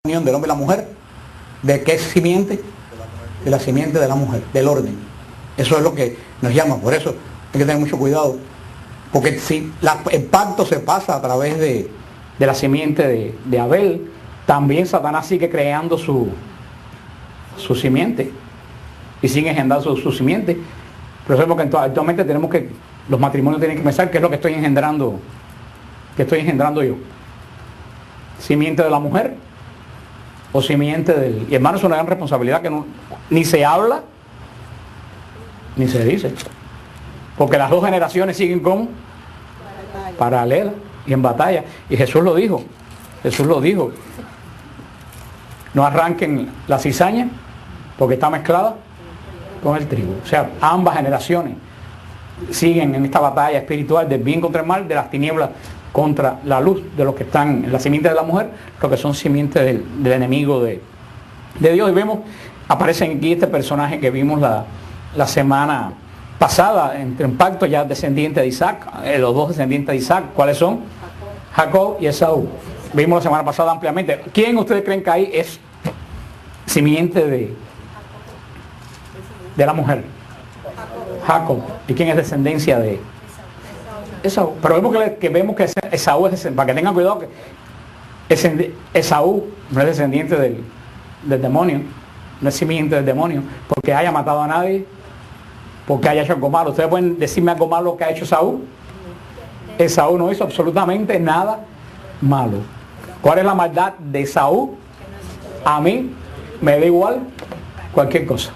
unión del hombre y la mujer, ¿de qué simiente? De la simiente de la mujer, del orden. Eso es lo que nos llama. Por eso hay que tener mucho cuidado, porque si el pacto se pasa a través de la simiente de Abel, también Satanás sigue creando su simiente y sigue engendrando su simiente. Por eso es porque actualmente tenemos que, los matrimonios tienen que pensar qué es lo que estoy engendrando yo. Simiente de la mujer o simiente del... Y hermano, es una gran responsabilidad que no, ni se habla ni se dice, porque las dos generaciones siguen como paralelas y en batalla. Y Jesús lo dijo, no arranquen la cizaña porque está mezclada con el trigo. O sea, ambas generaciones siguen en esta batalla espiritual del bien contra el mal, de las tinieblas contra la luz, de los que están en la simiente de la mujer, los que son simientes del enemigo de Dios. Y vemos, aparece aquí este personaje que vimos la semana pasada, entre un pacto ya descendiente de Isaac, los dos descendientes de Isaac, ¿cuáles son? Jacob y Esaú. Vimos la semana pasada ampliamente. ¿Quién ustedes creen que ahí es simiente de la mujer? Jacob. ¿Y quién es descendencia de Esaú? Pero vemos que Esaú es, para que tengan cuidado, que Esaú no es descendiente del demonio, no es simiente del demonio, porque haya matado a nadie, porque haya hecho algo malo. ¿Ustedes pueden decirme algo malo que ha hecho Esaú? Esaú no hizo absolutamente nada malo. ¿Cuál es la maldad de Esaú? A mí me da igual cualquier cosa.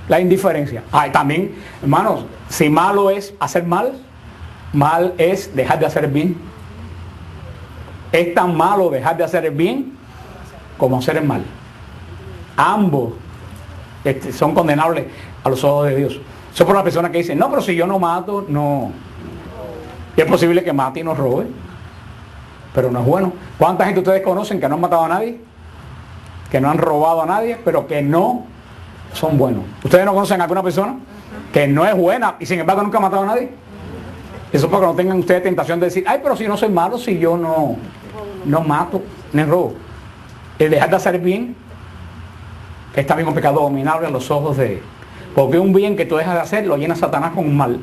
La indiferencia. También, hermanos, si malo es hacer mal es dejar de hacer el bien. Es tan malo dejar de hacer el bien como hacer el mal. Ambos son condenables a los ojos de Dios. Eso por la persona que dice, no, pero si yo no mato, no. Y es posible que mate y no robe, pero no es bueno. ¿Cuánta gente ustedes conocen que no han matado a nadie? Que no han robado a nadie, pero que no son buenos. ¿Ustedes no conocen a alguna persona que no es buena y sin embargo nunca ha matado a nadie? Eso para que no tengan ustedes tentación de decir, ay, pero si no soy malo, si yo no mato, ni robo. El dejar de hacer bien es también un pecado abominable a los ojos de... Porque un bien que tú dejas de hacer lo llena Satanás con un mal.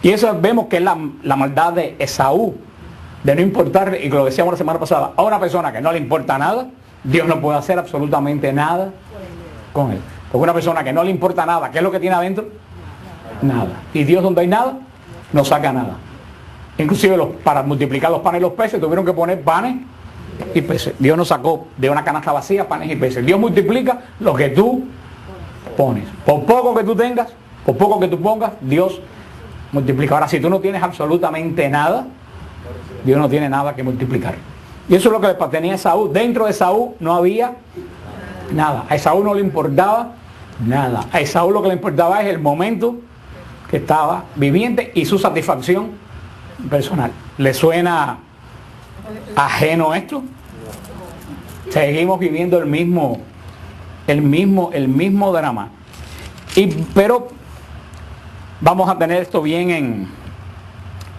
Y eso vemos que es la maldad de Esaú, de no importarle, y lo decíamos la semana pasada, a una persona que no le importa nada, Dios no puede hacer absolutamente nada con él. Porque una persona que no le importa nada, ¿qué es lo que tiene adentro? Nada. Y Dios, donde hay nada, no saca nada. Inclusive para multiplicar los panes y los peces tuvieron que poner panes y peces. Dios no sacó de una canasta vacía panes y peces. Dios multiplica lo que tú pones. Por poco que tú tengas, por poco que tú pongas, Dios multiplica. Ahora, si tú no tienes absolutamente nada, Dios no tiene nada que multiplicar. Y eso es lo que le pertenecía a Esaú. Dentro de Esaú no había nada. A Esaú no le importaba nada. A Esaú lo que le importaba es el momento que estaba viviente y su satisfacción personal. ¿Le suena ajeno esto? Seguimos viviendo el mismo drama. Pero vamos a tener esto bien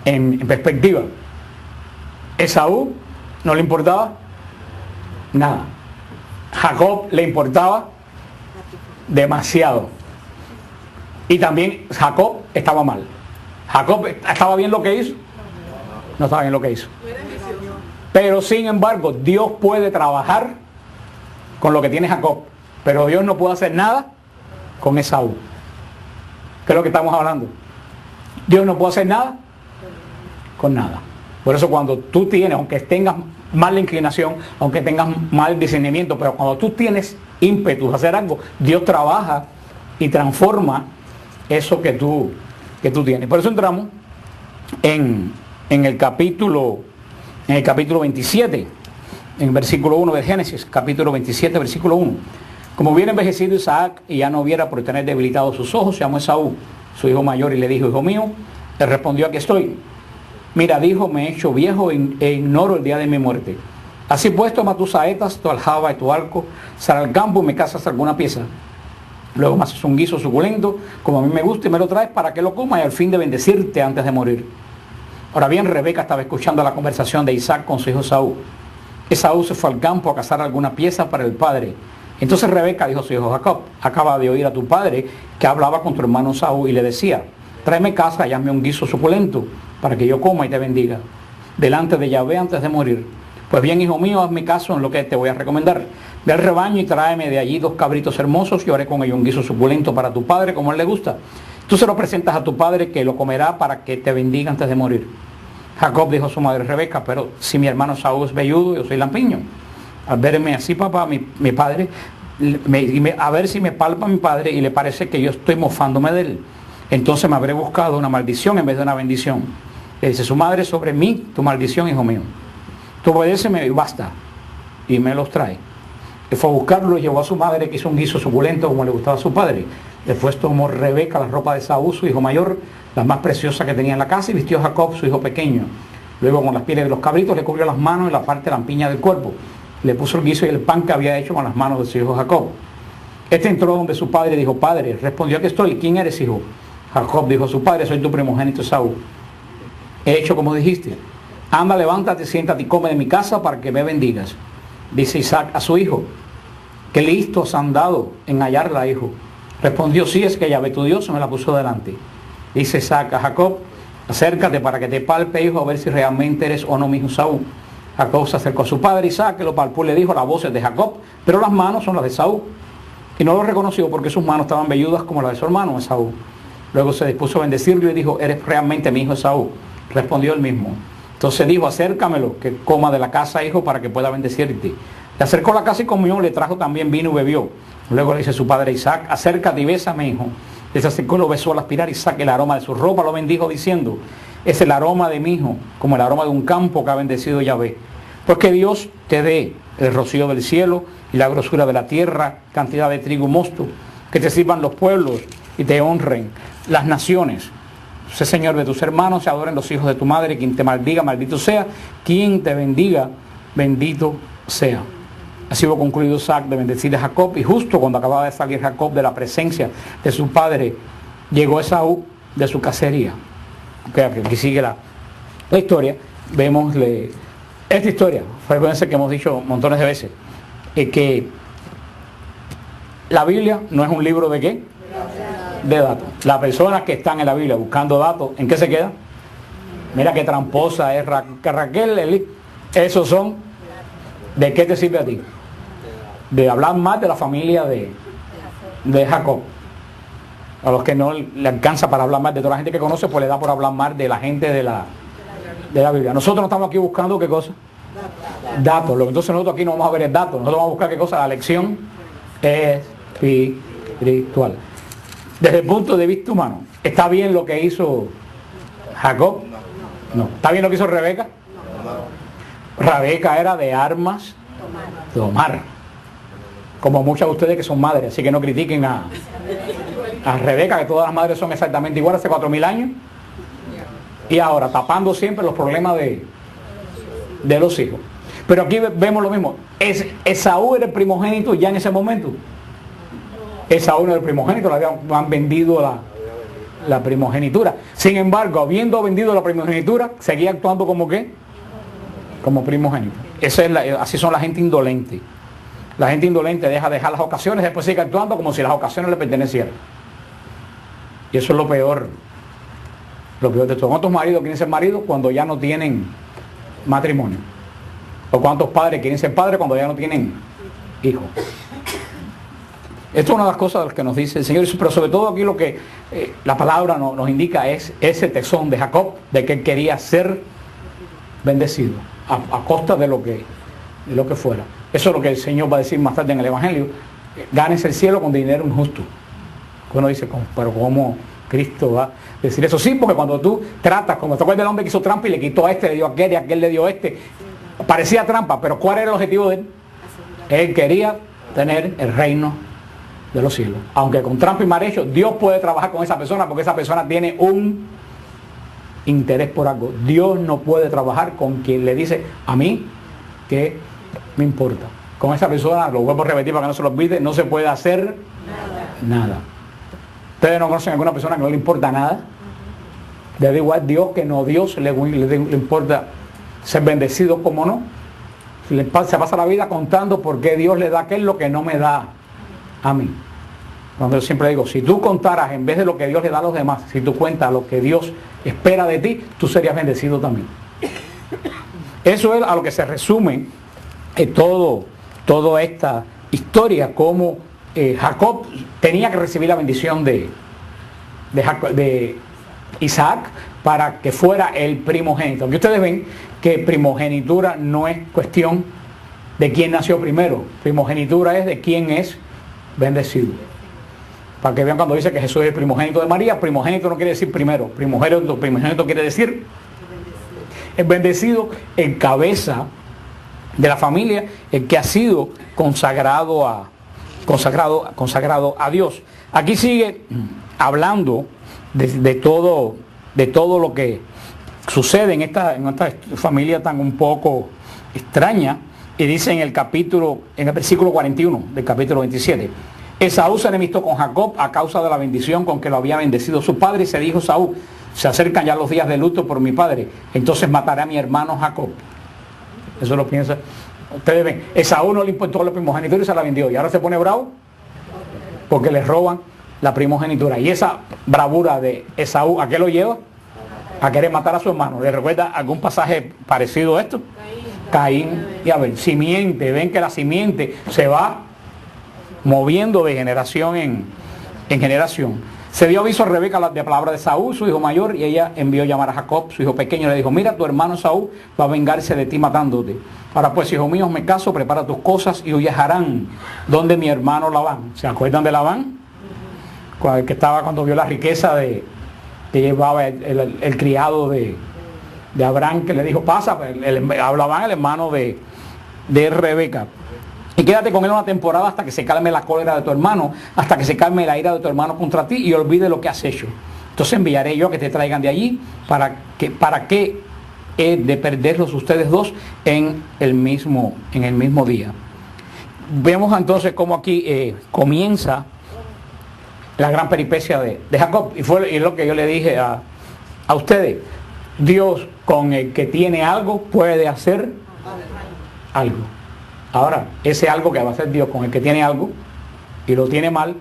en perspectiva. Esaú no le importaba nada. Jacob le importaba demasiado. Y también Jacob estaba mal. Jacob estaba bien lo que hizo. No estaba bien lo que hizo. Pero sin embargo, Dios puede trabajar con lo que tiene Jacob. Pero Dios no puede hacer nada con Esaú. ¿Qué es lo que estamos hablando? Dios no puede hacer nada con nada. Por eso cuando tú tienes, aunque tengas mala inclinación, aunque tengas mal discernimiento, pero cuando tú tienes ímpetu de hacer algo, Dios trabaja y transforma eso que tú tienes. Por eso entramos en el capítulo 27, en el versículo 1 de Génesis, capítulo 27, versículo 1. Como hubiera envejecido Isaac y ya no hubiera por tener debilitados sus ojos, llamó a Esaú, su hijo mayor, y le dijo, hijo mío, le respondió, aquí estoy. Mira, dijo, me he hecho viejo e ignoro el día de mi muerte. Así pues, toma tus saetas, tu aljaba y tu arco, sal al campo y me cazas alguna pieza. Luego me haces un guiso suculento, como a mí me gusta, y me lo traes para que lo coma y al fin de bendecirte antes de morir. Ahora bien, Rebeca estaba escuchando la conversación de Isaac con su hijo Esaú. Esaú se fue al campo a cazar alguna pieza para el padre. Entonces Rebeca dijo a su hijo Jacob, acaba de oír a tu padre que hablaba con tu hermano Esaú y le decía, tráeme caza y hazme un guiso suculento para que yo coma y te bendiga delante de Yahvé antes de morir. Pues bien, hijo mío, hazme caso en lo que te voy a recomendar. Ve al rebaño y tráeme de allí 2 cabritos hermosos y haré con ellos un guiso suculento para tu padre como a él le gusta. Tú se lo presentas a tu padre que lo comerá para que te bendiga antes de morir. Jacob dijo a su madre Rebeca, pero si mi hermano Esaú es velludo, yo soy lampiño. Al verme así, papá, mi padre, a ver si me palpa mi padre y le parece que yo estoy mofándome de él. Entonces me habré buscado una maldición en vez de una bendición. Le dice su madre, sobre mí tu maldición, hijo mío. Tú obedéceme y basta. Y me los trae. Y fue a buscarlo y llevó a su madre, que hizo un guiso suculento como le gustaba a su padre. Después tomó Rebeca la ropa de Esaú, su hijo mayor, la más preciosa que tenía en la casa, y vistió a Jacob, su hijo pequeño. Luego con las pieles de los cabritos le cubrió las manos y la parte lampiña del cuerpo. Le puso el guiso y el pan que había hecho con las manos de su hijo Jacob. Este entró donde su padre y dijo, padre, respondió, aquí estoy, ¿quién eres, hijo? Jacob dijo a su padre, soy tu primogénito Esaú. He hecho como dijiste. Anda, levántate, siéntate y come de mi casa para que me bendigas. Dice Isaac a su hijo, qué listos han dado en hallarla, hijo. Respondió, sí, es que Yahvé tu Dios me la puso delante. Dice Isaac a Jacob, acércate para que te palpe, hijo, a ver si realmente eres o no mi hijo Esaú. Jacob se acercó a su padre Isaac, que lo palpó y le dijo, la voz es de Jacob, pero las manos son las de Esaú. Y no lo reconoció porque sus manos estaban velludas como las de su hermano Esaú. Luego se dispuso a bendecirlo y dijo, eres realmente mi hijo Esaú. Respondió él mismo. Entonces dijo, acércamelo, que coma de la casa, hijo, para que pueda bendecirte. Le acercó a la casa y comió, le trajo también vino y bebió. Luego le dice su padre Isaac, acércate y bésame, hijo. Le acercó y lo besó al aspirar. Isaac, el aroma de su ropa, lo bendijo diciendo, es el aroma de mi hijo, como el aroma de un campo que ha bendecido Yahvé. Pues que Dios te dé el rocío del cielo y la grosura de la tierra, cantidad de trigo y mosto, que te sirvan los pueblos y te honren las naciones. Sé Señor de tus hermanos, se adoren los hijos de tu madre, quien te maldiga, maldito sea, quien te bendiga, bendito sea. Así hubo concluido Isaac de bendecir a Jacob, y justo cuando acababa de salir Jacob de la presencia de su padre, llegó Esaú de su cacería. Aquí sigue la historia. Vemos esta historia, frecuencia que hemos dicho montones de veces, es que la Biblia no es un libro de ¿qué? De datos. Las personas que están en la Biblia buscando datos, ¿en qué se queda? Mira qué tramposa es Raquel, Eli. Esos son, ¿de qué te sirve a ti? De hablar más de la familia de Jacob. A los que no le alcanza para hablar más de toda la gente que conoce, pues le da por hablar más de la gente de la Biblia. Nosotros no estamos aquí buscando ¿qué cosa? Datos. Entonces nosotros aquí no vamos a ver el dato. Nosotros vamos a buscar ¿qué cosa? La lección espiritual. Desde el punto de vista humano, ¿está bien lo que hizo Jacob? No. ¿Está bien lo que hizo Rebeca? Rebeca era de armas tomar. Como muchas de ustedes que son madres, así que no critiquen a Rebeca, que todas las madres son exactamente iguales hace 4000 años. Y ahora tapando siempre los problemas de los hijos. Pero aquí vemos lo mismo. Esaú era el primogénito ya en ese momento. Esaú no era el primogénito, le habían vendido la primogenitura. Sin embargo, habiendo vendido la primogenitura, seguía actuando como ¿qué? Como primogénito. Así son la gente indolente. La gente indolente dejar las ocasiones, después sigue actuando como si las ocasiones le pertenecieran. Y eso es lo peor. Lo peor de todo. ¿Cuántos maridos quieren ser maridos cuando ya no tienen matrimonio? ¿O cuántos padres quieren ser padres cuando ya no tienen hijos? Esto es una de las cosas de las que nos dice el Señor, pero sobre todo aquí lo que la palabra nos indica es ese tesón de Jacob, de que él quería ser bendecido a costa de lo que fuera. Eso es lo que el Señor va a decir más tarde en el Evangelio. Ganes el cielo con dinero injusto. Uno dice, pero ¿cómo Cristo va a decir eso? Sí, porque cuando tú tratas, como te acuerdas del hombre que hizo trampa y le quitó a este, le dio a aquel y a aquel le dio a este, parecía trampa, pero ¿cuál era el objetivo de él? Él quería tener el reino de los cielos. Aunque con trampa y marecho, Dios puede trabajar con esa persona porque esa persona tiene un interés por algo. Dios no puede trabajar con quien le dice, a mí, ¿qué me importa? Con esa persona, lo vuelvo a repetir para que no se lo olvide, no se puede hacer nada. ¿Ustedes no conocen a alguna persona que no le importa nada? Le da igual Dios que no Dios, le importa ser bendecido como no. se pasa la vida contando por qué Dios le da a aquel lo que no me da a mí. Cuando yo siempre digo, si tú contaras en vez de lo que Dios le da a los demás, si tú cuentas lo que Dios espera de ti, tú serías bendecido también. Eso es a lo que se resume toda esta historia, como Jacob tenía que recibir la bendición de Isaac para que fuera el primogénito. Aquí ustedes ven que primogenitura no es cuestión de quién nació primero, primogenitura es de quién es bendecido. Para que vean cuando dice que Jesús es el primogénito de María, primogénito no quiere decir primero, primogénito quiere decir el bendecido, en cabeza de la familia, el que ha sido consagrado a Dios. Aquí sigue hablando de todo lo que sucede en esta familia tan un poco extraña, y dice en el versículo 41 del capítulo 27. Esaú se enemistó con Jacob a causa de la bendición con que lo había bendecido su padre, y se dijo Esaú: se acercan ya los días de luto por mi padre, entonces mataré a mi hermano Jacob. Eso lo piensa. Ustedes ven, Esaú no le importó la primogenitura y se la vendió, y ahora se pone bravo porque le roban la primogenitura. Y esa bravura de Esaú, ¿a qué lo lleva? A querer matar a su hermano. ¿Le recuerda algún pasaje parecido a esto? Caín y Abel. Simiente, ven que la simiente se va moviendo de generación en generación. Se dio aviso a Rebeca de palabra de Saúl, su hijo mayor, y ella envió llamar a Jacob, su hijo pequeño, y le dijo: mira, tu hermano Saúl va a vengarse de ti matándote. Ahora pues, hijo mío, me caso, prepara tus cosas y huye a Harán, donde mi hermano Labán. ¿Se acuerdan de Labán? El que estaba cuando vio la riqueza que llevaba el criado de Abraham, que le dijo: pasa, Labán, el hermano de Rebeca. Y quédate con él una temporada hasta que se calme la cólera de tu hermano, hasta que se calme la ira de tu hermano contra ti y olvide lo que has hecho. Entonces enviaré yo a que te traigan de allí, para que he de perderlos ustedes dos en el mismo día. Vemos entonces cómo aquí comienza la gran peripecia de Jacob. Y lo que yo le dije a ustedes: Dios con el que tiene algo puede hacer algo. Ahora, ese algo que va a hacer Dios con el que tiene algo y lo tiene mal,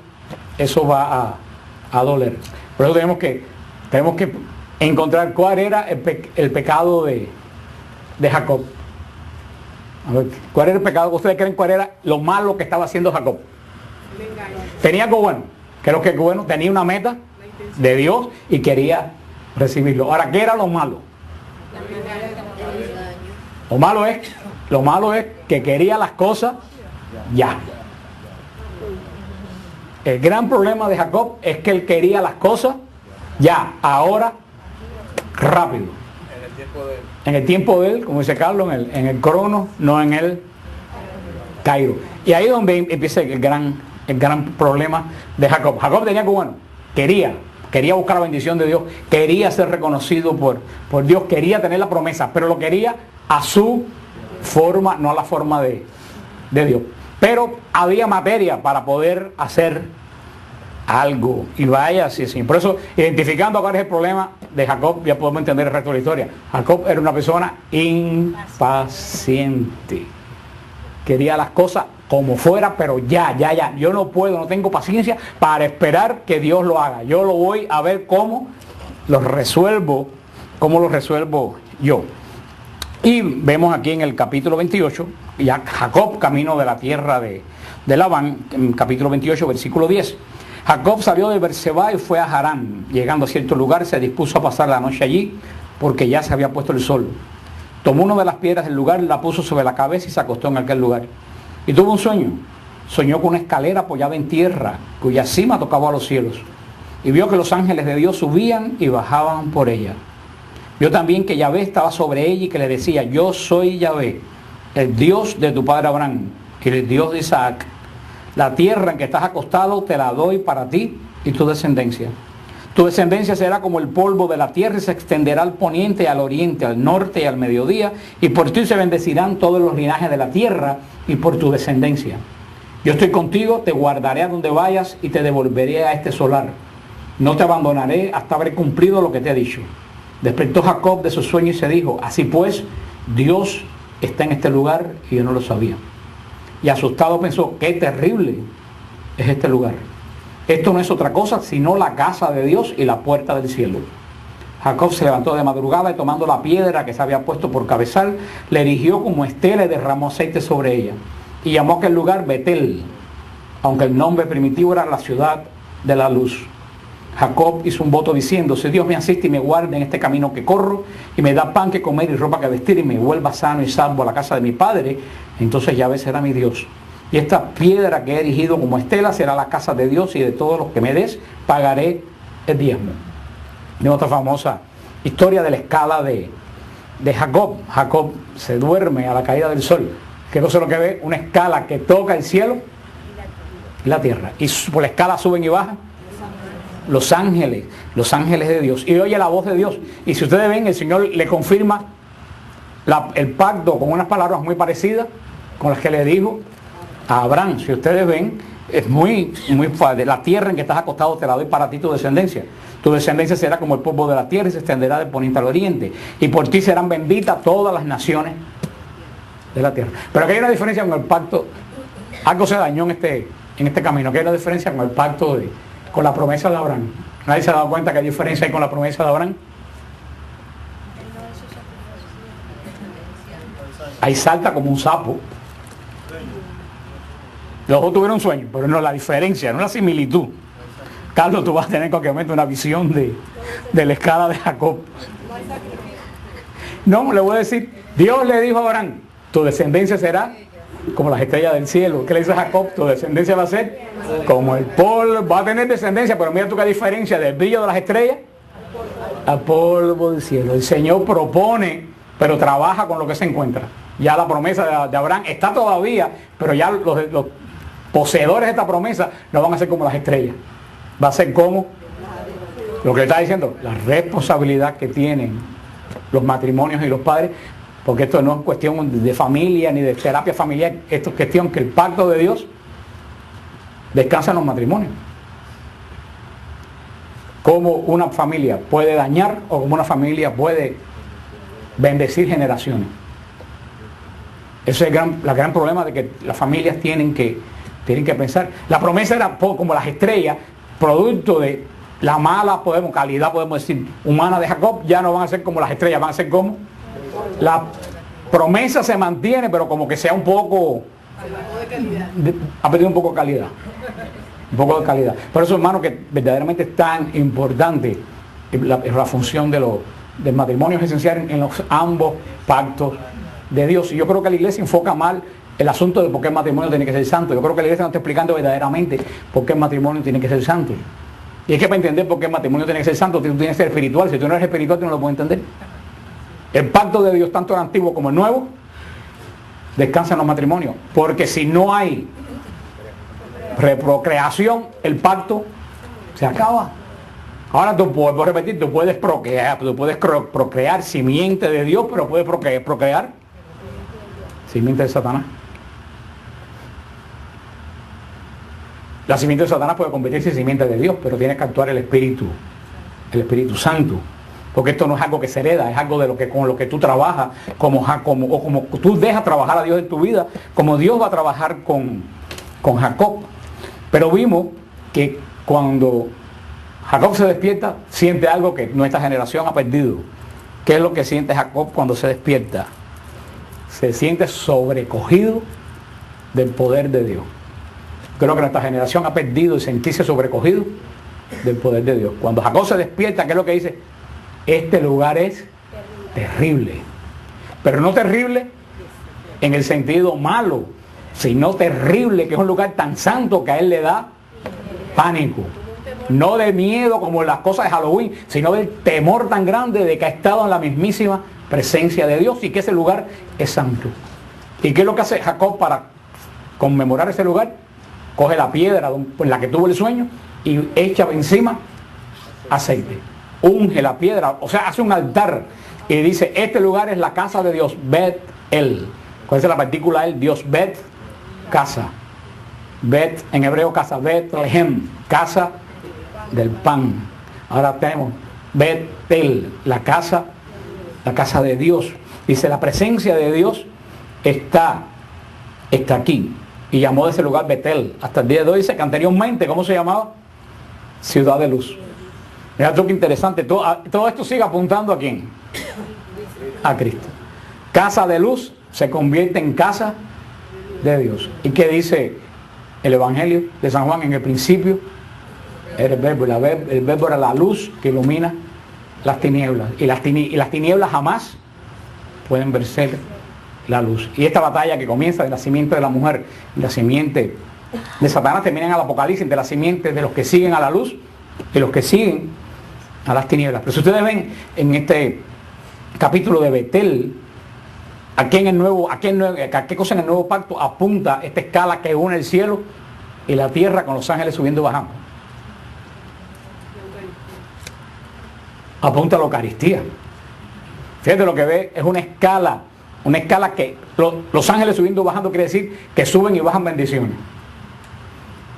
eso va a doler. Por eso tenemos que encontrar cuál era el pecado de Jacob. A ver, ¿cuál era el pecado? ¿Ustedes creen cuál era lo malo que estaba haciendo Jacob? Tenía algo bueno. Creo que bueno, tenía una meta de Dios y quería recibirlo. Ahora, ¿qué era lo malo? Lo malo es que quería las cosas ya. El gran problema de Jacob es que él quería las cosas ya, ahora, rápido. En el tiempo de él, como dice Carlos, en el crono, no en el Cairo. Y ahí es donde empieza el gran problema de Jacob. Jacob tenía que, quería buscar la bendición de Dios, quería ser reconocido por Dios, quería tener la promesa, pero lo quería a su forma, no a la forma de Dios. Pero había materia para poder hacer algo. Y vaya, así. Por eso, identificando cuál es el problema de Jacob, ya podemos entender el resto de la historia. Jacob era una persona impaciente. Quería las cosas como fuera, pero ya. Yo no tengo paciencia para esperar que Dios lo haga. Yo lo voy a ver cómo lo resuelvo yo. Y vemos aquí en el capítulo 28, ya Jacob camino de la tierra de Labán, en capítulo 28, versículo 10. Jacob salió de Berseba y fue a Harán. Llegando a cierto lugar, se dispuso a pasar la noche allí, porque ya se había puesto el sol. Tomó una de las piedras del lugar, la puso sobre la cabeza y se acostó en aquel lugar. Y tuvo un sueño. Soñó con una escalera apoyada en tierra, cuya cima tocaba a los cielos. Y vio que los ángeles de Dios subían y bajaban por ella. Vio también que Yahvé estaba sobre ella y que le decía: yo soy Yahvé, el Dios de tu padre Abraham y el Dios de Isaac. La tierra en que estás acostado te la doy para ti y tu descendencia. Tu descendencia será como el polvo de la tierra y se extenderá al poniente y al oriente, al norte y al mediodía, y por ti se bendecirán todos los linajes de la tierra y por tu descendencia. Yo estoy contigo, te guardaré a donde vayas y te devolveré a este solar. No te abandonaré hasta haber cumplido lo que te he dicho. Despertó Jacob de su sueño y se dijo: así pues, Dios está en este lugar y yo no lo sabía. Y asustado pensó, qué terrible es este lugar. Esto no es otra cosa sino la casa de Dios y la puerta del cielo. Jacob se levantó de madrugada y tomando la piedra que se había puesto por cabezal, le erigió como estela y derramó aceite sobre ella. Y llamó a aquel lugar Betel, aunque el nombre primitivo era la ciudad de la luz. Jacob hizo un voto diciendo, si Dios me asiste y me guarda en este camino que corro, y me da pan que comer y ropa que vestir, y me vuelva sano y salvo a la casa de mi padre, entonces Yahvé será mi Dios. Y esta piedra que he erigido como estela será la casa de Dios, y de todos los que me des pagaré el diezmo. De otra famosa historia de la escala de Jacob. Jacob se duerme a la caída del sol, que no sé lo que ve, una escala que toca el cielo y la tierra. Y por la escala suben y bajan los ángeles de Dios. Y oye la voz de Dios. Y si ustedes ven, el Señor le confirma el pacto con unas palabras muy parecidas con las que le dijo a Abraham. Si ustedes ven, es muy fácil. La tierra en que estás acostado te la doy para ti, tu descendencia. Tu descendencia será como el polvo de la tierra y se extenderá de poniente al oriente. Y por ti serán benditas todas las naciones de la tierra. Pero aquí hay una diferencia con el pacto. Algo se dañó en este camino. Aquí hay una diferencia con el pacto con la promesa de Abraham. ¿Nadie se ha dado cuenta que hay diferencia ahí con la promesa de Abraham? Ahí salta como un sapo. Los dos tuvieron un sueño, pero no la diferencia, no la similitud. Carlos, tú vas a tener en cualquier momento una visión de la escala de Jacob. No, le voy a decir, Dios le dijo a Abraham, tu descendencia será como las estrellas del cielo. ¿Qué le dice a Jacob? Tu descendencia va a ser como el polvo. Va a tener descendencia, pero mira tú qué diferencia del brillo de las estrellas al polvo del cielo. El Señor propone, pero trabaja con lo que se encuentra. Ya la promesa de Abraham está todavía, pero ya los poseedores de esta promesa no van a ser como las estrellas. Va a ser como lo que le está diciendo, la responsabilidad que tienen los matrimonios y los padres. Porque esto no es cuestión de familia ni de terapia familiar, esto es cuestión que el pacto de Dios descansa en los matrimonios. Cómo una familia puede dañar o cómo una familia puede bendecir generaciones. Ese es el gran problema de que las familias tienen que pensar. La promesa era como las estrellas, producto de la mala calidad, podemos decir, humana de Jacob, ya no van a ser como las estrellas, van a ser como... La promesa se mantiene, pero como que sea un poco... Ha perdido un poco de calidad. Un poco de calidad. Por eso, hermano, que verdaderamente es tan importante la función del matrimonio es esencial en los ambos pactos de Dios. Y yo creo que la iglesia enfoca mal el asunto de por qué el matrimonio tiene que ser santo. Yo creo que la iglesia no está explicando verdaderamente por qué el matrimonio tiene que ser santo. Y es que para entender por qué el matrimonio tiene que ser santo, tú tienes que ser espiritual. Si tú no eres espiritual, tú no lo puedes entender. El pacto de Dios, tanto el antiguo como el nuevo, descansa en los matrimonios. Porque si no hay reprocreación, el pacto se acaba. Ahora tú puedes repetir, tú puedes procrear simiente de Dios, pero puedes procrear simiente de Satanás. La simiente de Satanás puede convertirse en simiente de Dios, pero tiene que actuar el Espíritu Santo. Porque esto no es algo que se hereda, es algo con lo que tú trabajas, como tú dejas trabajar a Dios en tu vida, como Dios va a trabajar con Jacob. Pero vimos que cuando Jacob se despierta, siente algo que nuestra generación ha perdido. ¿Qué es lo que siente Jacob cuando se despierta? Se siente sobrecogido del poder de Dios. Creo que nuestra generación ha perdido el sentirse sobrecogido del poder de Dios. Cuando Jacob se despierta, ¿qué es lo que dice? Este lugar es terrible. Pero no terrible en el sentido malo, sino terrible, que es un lugar tan santo que a él le da pánico. No de miedo como las cosas de Halloween, sino del temor tan grande de que ha estado en la mismísima presencia de Dios y que ese lugar es santo. ¿Y qué es lo que hace Jacob para conmemorar ese lugar? Coge la piedra en la que tuvo el sueño y echa encima aceite. Unge la piedra, o sea, hace un altar y dice, este lugar es la casa de Dios, Bet-El. ¿Cuál es la partícula El? Dios Bet, casa. Bet, en hebreo casa, Bet-Lehem, casa del pan. Ahora tenemos Bet-El, la casa de Dios. Dice, la presencia de Dios está aquí. Y llamó de ese lugar Betel. Hasta el día de hoy dice que anteriormente, ¿cómo se llamaba? Ciudad de Luz. Mira tú qué interesante. Todo esto sigue apuntando a quién. A Cristo. Casa de luz se convierte en casa de Dios. ¿Y qué dice el Evangelio de San Juan? En el principio era el verbo. El verbo era la luz que ilumina las tinieblas. Y las tinieblas jamás pueden vencer la luz. Y esta batalla que comienza del nacimiento de la mujer y la simiente de Satanás termina en el Apocalipsis, de la simiente de los que siguen a la luz y los que siguen a las tinieblas. Pero si ustedes ven en este capítulo de Betel, ¿a qué cosa en el nuevo pacto apunta esta escala que une el cielo y la tierra con los ángeles subiendo y bajando? Apunta a la Eucaristía. Fíjate, lo que ve es una escala que los ángeles subiendo y bajando quiere decir que suben y bajan bendiciones.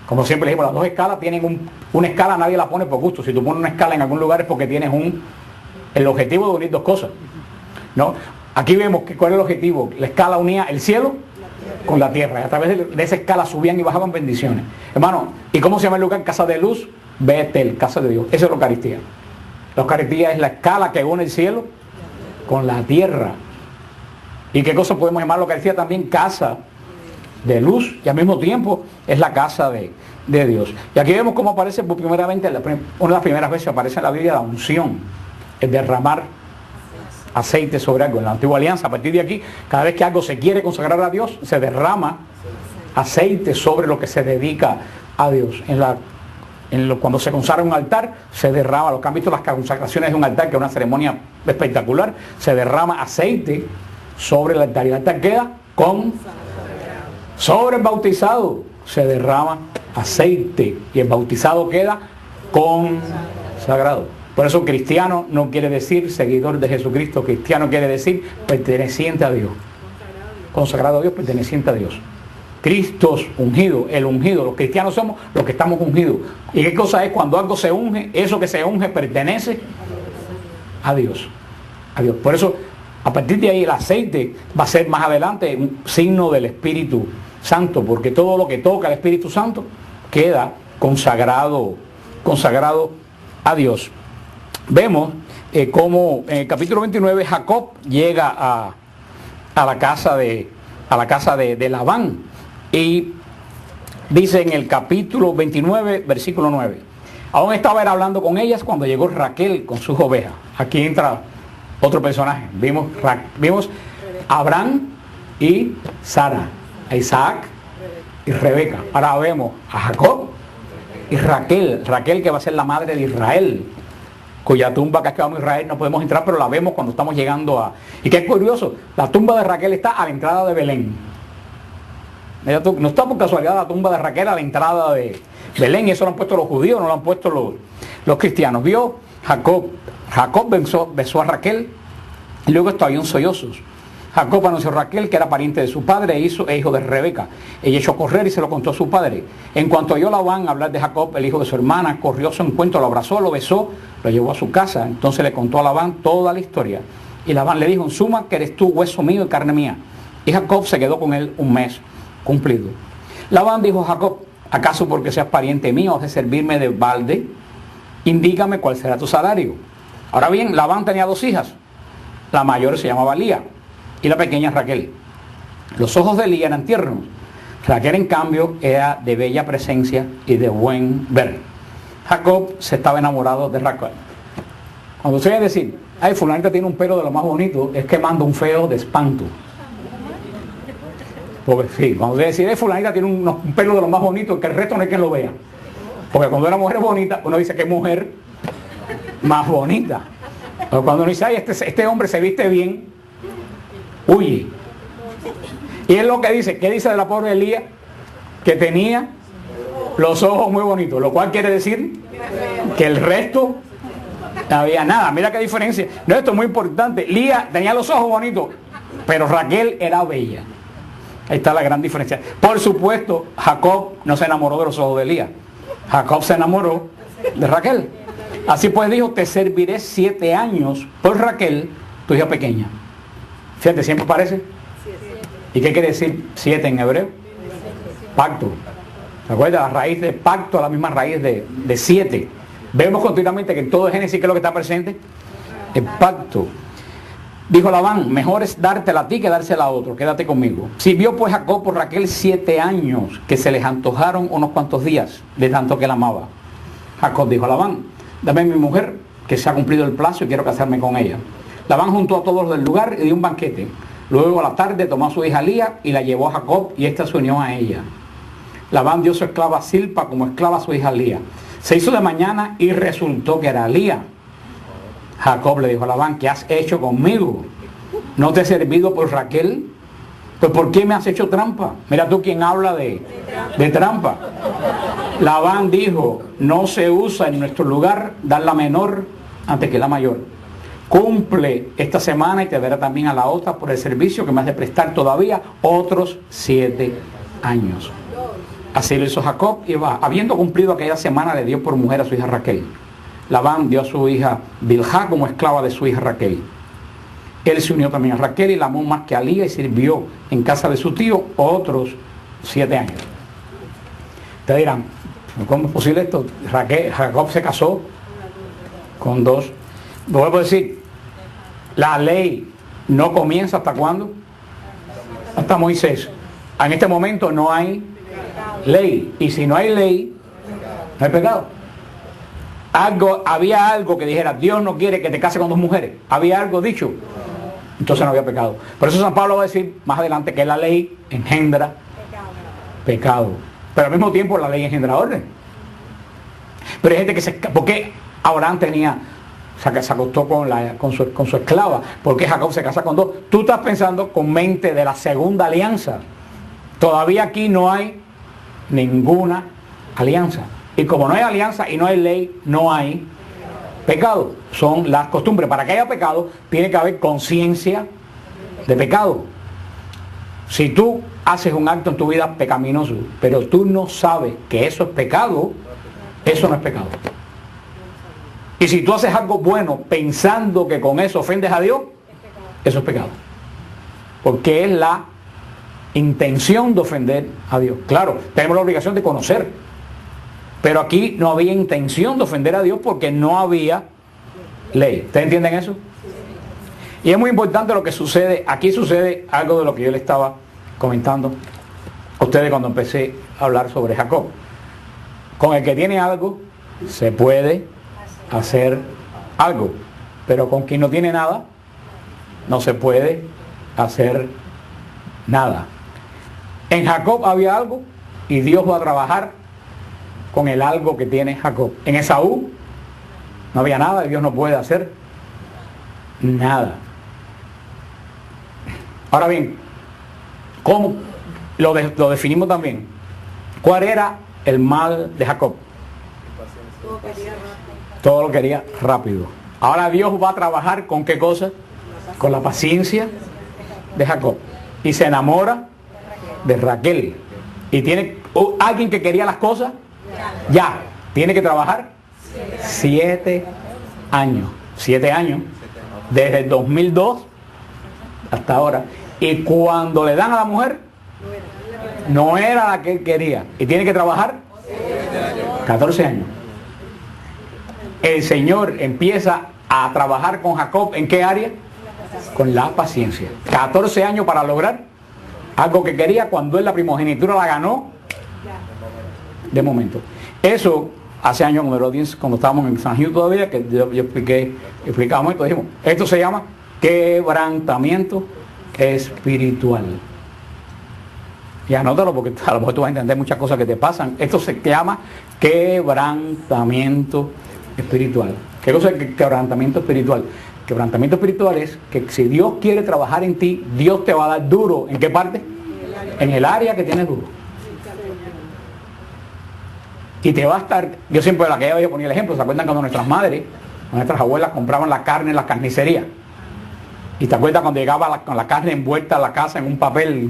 Como siempre le dijimos, las dos escalas tienen una escala, nadie la pone por gusto. Si tú pones una escala en algún lugar es porque tienes el objetivo de unir dos cosas, ¿no? Aquí vemos que cuál es el objetivo. La escala unía el cielo con la tierra. Y a través de esa escala subían y bajaban bendiciones. Hermano, ¿y cómo se llama el lugar? Casa de luz, Betel, casa de Dios. Esa es la Eucaristía. La Eucaristía es la escala que une el cielo con la tierra. ¿Y qué cosa podemos llamar la Eucaristía también? Casa de luz, y al mismo tiempo es la casa de Dios. Y aquí vemos cómo aparece por primera vez, una de las primeras veces aparece en la Biblia la unción, el derramar aceite sobre algo. En la antigua alianza, a partir de aquí, cada vez que algo se quiere consagrar a Dios, se derrama aceite sobre lo que se dedica a Dios. Cuando se consagra un altar, se derrama, los que han visto las consagraciones de un altar, que es una ceremonia espectacular, se derrama aceite sobre el altar, y el altar queda sobre el bautizado se derrama aceite, y el bautizado queda consagrado. Por eso cristiano no quiere decir seguidor de Jesucristo. Cristiano quiere decir perteneciente a Dios, consagrado a Dios, perteneciente a Dios. Cristo ungido, el ungido. Los cristianos somos los que estamos ungidos. ¿Y qué cosa es? Cuando algo se unge, eso que se unge pertenece a Dios. A Dios. Por eso, a partir de ahí, el aceite va a ser más adelante un signo del Espíritu Santo, porque todo lo que toca el Espíritu Santo queda consagrado a Dios. Vemos cómo en el capítulo 29 Jacob llega a la casa de Labán, y dice en el capítulo 29 versículo 9: aún estaba él hablando con ellas cuando llegó Raquel con sus ovejas. Aquí entra otro personaje. Vimos a Abraham y Sara, a Isaac y Rebeca. Ahora vemos a Jacob y Raquel, que va a ser la madre de Israel, cuya tumba que acabamos en Israel no podemos entrar, pero la vemos cuando estamos llegando y que es curioso, la tumba de Raquel está a la entrada de Belén. No está por casualidad la tumba de Raquel a la entrada de Belén, y eso lo han puesto los judíos, no lo han puesto los cristianos. Vio Jacob besó a Raquel, y luego había un sollozos. Jacob anunció a Raquel que era pariente de su padre e hijo de Rebeca. Ella echó a correr y se lo contó a su padre. En cuanto oyó Labán hablar de Jacob, el hijo de su hermana, corrió a su encuentro, lo abrazó, lo besó, lo llevó a su casa. Entonces le contó a Labán toda la historia. Y Labán le dijo: en suma, que eres tú hueso mío y carne mía. Y Jacob se quedó con él un mes cumplido. Labán dijo a Jacob: ¿acaso porque seas pariente mío has de servirme de balde? Indícame cuál será tu salario. Ahora bien, Labán tenía dos hijas. La mayor se llamaba Lía y la pequeña Raquel. Los ojos de Lía eran tiernos. Raquel, en cambio, era de bella presencia y de buen ver. Jacob se estaba enamorado de Raquel. Cuando se oye decir: ay, fulanita tiene un pelo de lo más bonito, es que manda un feo de espanto. Porque sí, cuando se decir: ay, fulanita tiene un pelo de lo más bonito, que el resto no hay quien lo vea. Porque cuando una mujer es bonita, uno dice que mujer más bonita. Pero cuando uno dice: ay, este hombre se viste bien, huye. Y es lo que dice. ¿Qué dice de la pobre Elías? Que tenía los ojos muy bonitos, lo cual quiere decir que el resto no había nada. Mira qué diferencia. No, esto es muy importante. Lía tenía los ojos bonitos, pero Raquel era bella. Ahí está la gran diferencia. Por supuesto, Jacob no se enamoró de los ojos de Lía. Jacob se enamoró de Raquel. Así pues dijo: te serviré 7 años por Raquel, tu hija pequeña. Fíjate, siempre parece ¿Y qué quiere decir 7 en hebreo? Pacto. ¿Se acuerdan? La raíz de pacto es la misma raíz de 7. Vemos continuamente que en todo Génesis, ¿qué es lo que está presente? El pacto. Dijo Labán, mejor es dártela a ti que dársela a otro, quédate conmigo. Sirvió pues Jacob por Raquel 7 años, que se les antojaron unos cuantos días, de tanto que la amaba. Jacob dijo a Labán, dame mi mujer, que se ha cumplido el plazo y quiero casarme con ella. Labán juntó a todos los del lugar y dio un banquete. Luego a la tarde tomó a su hija Lía y la llevó a Jacob y ésta se unió a ella. Labán dio su esclava Silpa como esclava a su hija Lía. Se hizo de mañana y resultó que era Lía. Jacob le dijo a Labán, ¿qué has hecho conmigo? ¿No te he servido por Raquel? Pues ¿por qué me has hecho trampa? Mira tú quien habla de trampa. Labán dijo, no se usa en nuestro lugar dar la menor antes que la mayor. Cumple esta semana y te dará también a la otra por el servicio que me has de prestar todavía otros 7 años. Así lo hizo Jacob y va, habiendo cumplido aquella semana, le dio por mujer a su hija Raquel. Labán dio a su hija Bilhá como esclava de su hija Raquel. Él se unió también a Raquel y la amó más que a Lía y sirvió en casa de su tío otros 7 años. Te dirán, ¿cómo es posible esto? Jacob se casó con 2. Vuelvo a decir, la ley no comienza ¿hasta cuándo? Hasta Moisés. En este momento no hay ley. Y si no hay ley, no hay pecado. Había algo que dijera, Dios no quiere que te cases con 2 mujeres. Había algo dicho. Entonces no había pecado. Por eso San Pablo va a decir más adelante que la ley engendra pecado. Pero al mismo tiempo la ley engendra orden. Pero hay gente que ¿por qué Abraham tenía, o sea, que se acostó con su esclava? ¿Por qué Jacob se casa con 2? Tú estás pensando con mente de la segunda alianza. Todavía aquí no hay ninguna alianza. Y como no hay alianza y no hay ley, no hay pecado. Son las costumbres. Para que haya pecado, tiene que haber conciencia de pecado. Si tú haces un acto en tu vida pecaminoso, pero tú no sabes que eso es pecado, eso no es pecado. Y si tú haces algo bueno pensando que con eso ofendes a Dios, eso es pecado. Porque es la intención de ofender a Dios. Claro, tenemos la obligación de conocer. Pero aquí no había intención de ofender a Dios porque no había ley. ¿Ustedes entienden eso? Y es muy importante lo que sucede. Aquí sucede algo de lo que yo le estaba comentando a ustedes cuando empecé a hablar sobre Jacob. Con el que tiene algo, se puede hacer algo. Pero con quien no tiene nada, no se puede hacer nada. En Jacob había algo y Dios va a trabajar con el algo que tiene Jacob. En Esaú no había nada y Dios no puede hacer nada. Ahora bien, ¿cómo lo definimos también? ¿Cuál era el mal de Jacob? Todo lo quería rápido. Ahora Dios va a trabajar ¿con qué cosa? Con la paciencia de Jacob. Y se enamora de Raquel. Y tiene alguien que quería las cosas ya. Tiene que trabajar 7 años. 7 años. Desde el 2002 hasta ahora. Y cuando le dan a la mujer, no era la que él quería. Y tiene que trabajar 14 años. El Señor empieza a trabajar con Jacob. ¿En qué área? Con la paciencia. 14 años para lograr algo que quería cuando él la primogenitura la ganó de momento. Eso hace años cuando estábamos en San Gil todavía, que yo explicamos esto, dijimos, esto se llama quebrantamiento espiritual. Y anótalo porque a lo mejor tú vas a entender muchas cosas que te pasan. Esto se llama quebrantamiento espiritual. ¿Qué cosa es quebrantamiento espiritual? Quebrantamiento espiritual es que si Dios quiere trabajar en ti, Dios te va a dar duro. ¿En qué parte? En el área que tienes duro. Y te va a estar, yo siempre la que yo ponía el ejemplo, ¿se acuerdan cuando nuestras madres, nuestras abuelas compraban la carne en las carnicerías? Y te acuerdas cuando llegaba con la carne envuelta a la casa en un papel.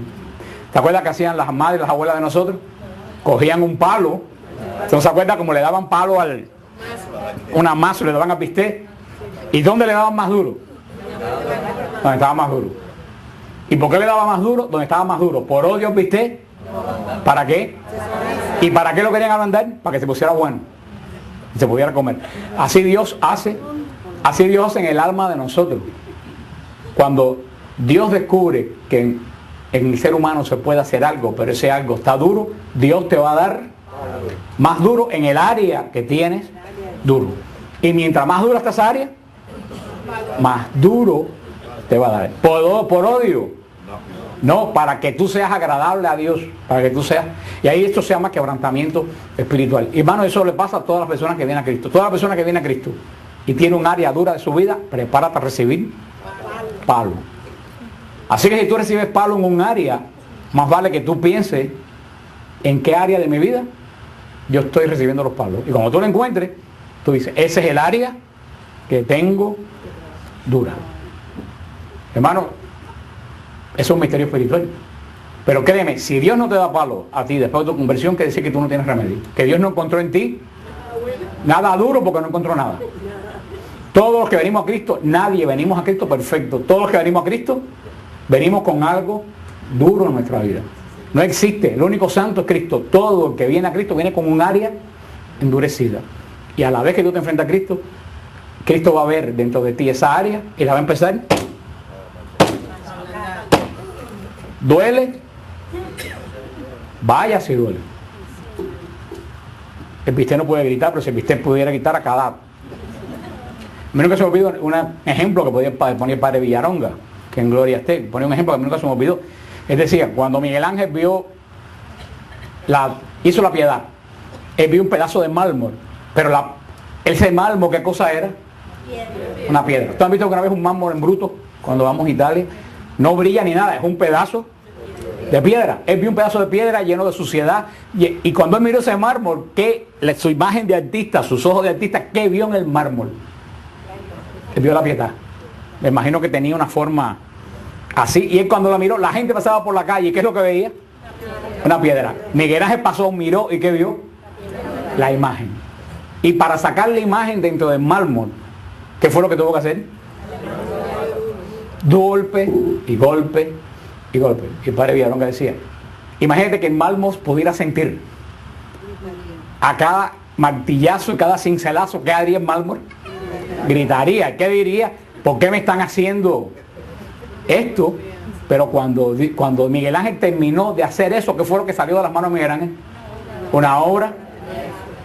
¿Te acuerdas que hacían las madres, las abuelas de nosotros? Cogían un palo. ¿No se acuerdan cómo le daban palo una masa, le daban a bistec? ¿Y dónde le daban más duro? Donde estaba más duro. ¿Y por qué le daba más duro? Donde estaba más duro. Por odio, ¿viste? ¿Para qué? ¿Y para qué lo querían ablandar? Para que se pusiera bueno. Y se pudiera comer. Así Dios hace en el alma de nosotros. Cuando Dios descubre que en el ser humano se puede hacer algo, pero ese algo está duro, Dios te va a dar más duro en el área que tienes duro. Y mientras más dura está esa área, más duro te va a dar. Por odio. No, para que tú seas agradable a Dios, para que tú seas. Y ahí esto se llama quebrantamiento espiritual. Y hermano, eso le pasa a todas las personas que vienen a Cristo. Toda la persona que viene a Cristo y tiene un área dura de su vida, prepárate a recibir palo. Así que si tú recibes palo en un área, más vale que tú pienses en qué área de mi vida yo estoy recibiendo los palos. Y cuando tú lo encuentres, tú dices, ese es el área que tengo dura. Hermano, eso es un misterio espiritual. Pero créeme, si Dios no te da palo a ti después de tu conversión, quiere decir que tú no tienes remedio. Que Dios no encontró en ti nada duro porque no encontró nada. Todos los que venimos a Cristo, nadie venimos a Cristo perfecto. Todos los que venimos a Cristo, venimos con algo duro en nuestra vida. No existe, el único santo es Cristo. Todo el que viene a Cristo viene con un área endurecida. Y a la vez que tú te enfrentas a Cristo, Cristo va a ver dentro de ti esa área y la va a empezar. ¿Duele? Vaya si duele. El bistec no puede gritar, pero si el bistec pudiera gritar a cada... Menos que se me olvidó un ejemplo que podía poner el padre Villaronga, que en gloria esté. Ponía un ejemplo que nunca se me olvidó. Es decir, cuando Miguel Ángel hizo la piedad, él vio un pedazo de mármol, pero ese mármol, ¿qué cosa era? Una piedra. ¿Ustedes han visto alguna vez un mármol en bruto? Cuando vamos a Italia, no brilla ni nada, es un pedazo de piedra. Él vio un pedazo de piedra lleno de suciedad, y cuando él miró ese mármol, su imagen de artista, sus ojos de artista, ¿qué vio en el mármol? Él vio la piedad. Me imagino que tenía una forma así, y él cuando la miró, la gente pasaba por la calle, ¿y qué es lo que veía? Una piedra. Miguel Ángel pasó, miró, ¿y qué vio? La imagen. Y para sacar la imagen dentro del mármol, ¿qué fue lo que tuvo que hacer? Golpe y golpe y golpe. Y el padre Villaronga decía, imagínate que el mármol pudiera sentir a cada martillazo y cada cincelazo, ¿qué haría el mármol? Gritaría, ¿qué diría? ¿Por qué me están haciendo esto? Pero cuando Miguel Ángel terminó de hacer eso, ¿qué fue lo que salió de las manos de Miguel Ángel? Una obra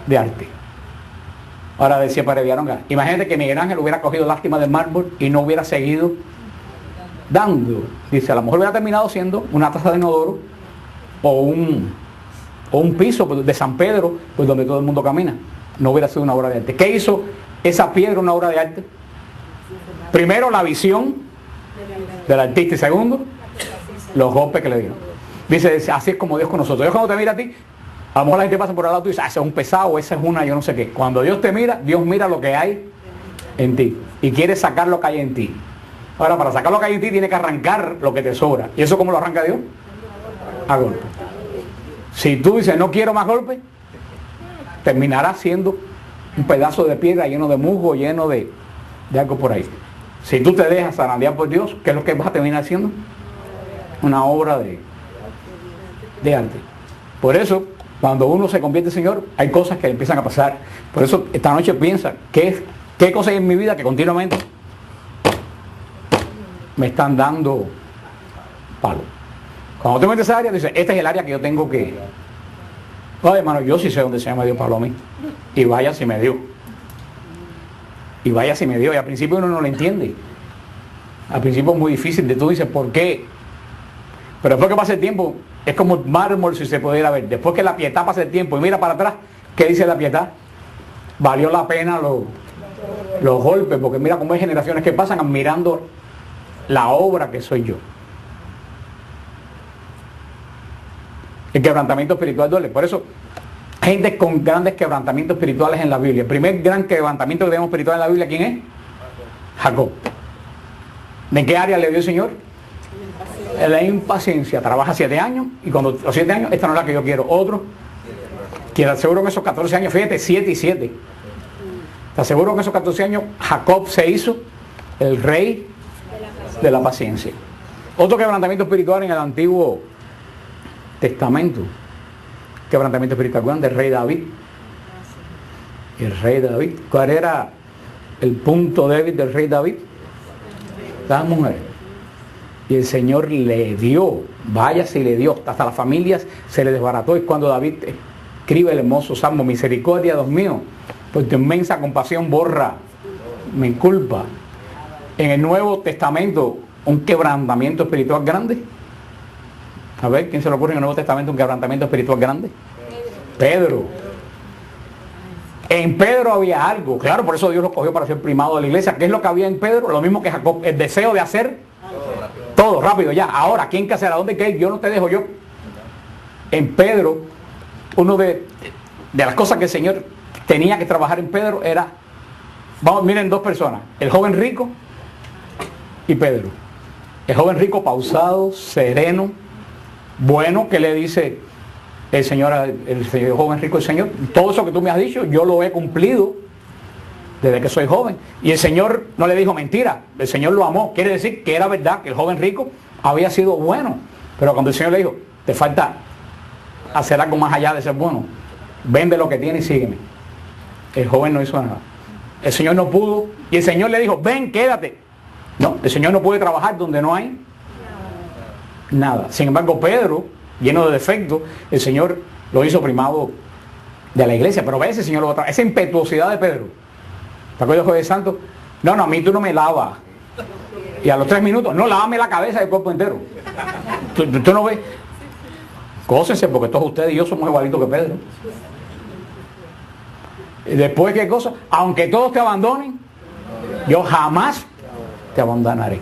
de arte. Ahora decía padre Villaronga, imagínate que Miguel Ángel hubiera cogido lástima del mármol y no hubiera seguido dando. Dice, a lo mejor hubiera terminado siendo una taza de inodoro o un piso de San Pedro, pues donde todo el mundo camina. No hubiera sido una obra de arte. ¿Qué hizo esa piedra una obra de arte? Primero, la visión del artista, y segundo, los golpes que le dieron. Dice, así es como Dios con nosotros. Dios cuando te mira a ti, a lo mejor la gente pasa por al lado y dice, ese es un pesado, esa es una yo no sé qué. Cuando Dios te mira, Dios mira lo que hay en ti y quiere sacar lo que hay en ti. Ahora, para sacar lo que hay en ti, tiene que arrancar lo que te sobra. ¿Y eso cómo lo arranca Dios? A golpe. Si tú dices, no quiero más golpes, terminará siendo un pedazo de piedra lleno de musgo, lleno de algo por ahí. Si tú te dejas zarandear por Dios, ¿qué es lo que vas a terminar haciendo? Una obra de arte. Por eso, cuando uno se convierte en Señor, hay cosas que le empiezan a pasar. Por eso, esta noche piensa, ¿qué cosas hay en mi vida que continuamente me están dando palo? Cuando te metes esa área, dices, esta es el área que yo tengo que... Oye, hermano, yo sí sé dónde se me dio palo a mí. Y vaya si me dio. Y vaya si me dio. Y al principio uno no lo entiende. Al principio es muy difícil. Tú dices, ¿por qué? Pero después que pasa el tiempo, es como el mármol si se pudiera ver. Después que la pietad pasa el tiempo y mira para atrás, ¿qué dice la pietad? Valió la pena los golpes, porque mira cómo hay generaciones que pasan admirando la obra que soy yo. El quebrantamiento espiritual duele. Por eso, gente con grandes quebrantamientos espirituales en la Biblia. El primer gran quebrantamiento que tenemos espiritual en la Biblia, ¿quién es? Jacob. ¿De qué área le dio el Señor? La impaciencia. Trabaja 7 años y cuando los 7 años, esta no es la que yo quiero. Otro, que te aseguro en esos 14 años, fíjate, 7 y 7. Te aseguro que en esos 14 años Jacob se hizo el rey de la paciencia. Otro quebrantamiento espiritual en el Antiguo Testamento. Quebrantamiento espiritual grande, el rey David. El rey David. ¿Cuál era el punto débil del rey David? Las mujeres. Y el Señor le dio, vaya si le dio, hasta las familias se le desbarató. Y cuando David escribe el hermoso salmo, misericordia, Dios mío, pues tu inmensa compasión borra mi culpa. En el Nuevo Testamento, un quebrantamiento espiritual grande. A ver, ¿quién se le ocurre en el Nuevo Testamento un quebrantamiento espiritual grande? Pedro. En Pedro había algo, claro, por eso Dios lo cogió para ser primado de la iglesia. ¿Qué es lo que había en Pedro? Lo mismo que Jacob, el deseo de hacer todo rápido, ya. Ahora, ¿quién que hacer? ¿A dónde hay que ir? Yo no te dejo yo. En Pedro, uno de las cosas que el Señor tenía que trabajar en Pedro era, vamos, miren, dos personas, el joven rico y Pedro. El joven rico pausado, sereno, bueno, que le dice el Señor, el joven rico, el Señor, todo eso que tú me has dicho, yo lo he cumplido desde que soy joven. Y el Señor no le dijo mentira, el Señor lo amó. Quiere decir que era verdad que el joven rico había sido bueno. Pero cuando el Señor le dijo, te falta hacer algo más allá de ser bueno, vende lo que tienes y sígueme. El joven no hizo nada. El Señor no pudo, y el Señor le dijo, ven, quédate. No, el Señor no puede trabajar donde no hay nada. Sin embargo, Pedro, lleno de defectos, el Señor lo hizo primado de la iglesia. Pero ve ese Señor lo esa impetuosidad de Pedro. ¿Te acuerdas, Jueves Santo? No, a mí tú no me lavas. Y a los 3 minutos, no, lávame la cabeza y el cuerpo entero. Tú no ves. Cósense, porque todos ustedes y yo somos igualitos que Pedro. Y después, ¿qué cosa? Aunque todos te abandonen, yo jamás te abandonaré.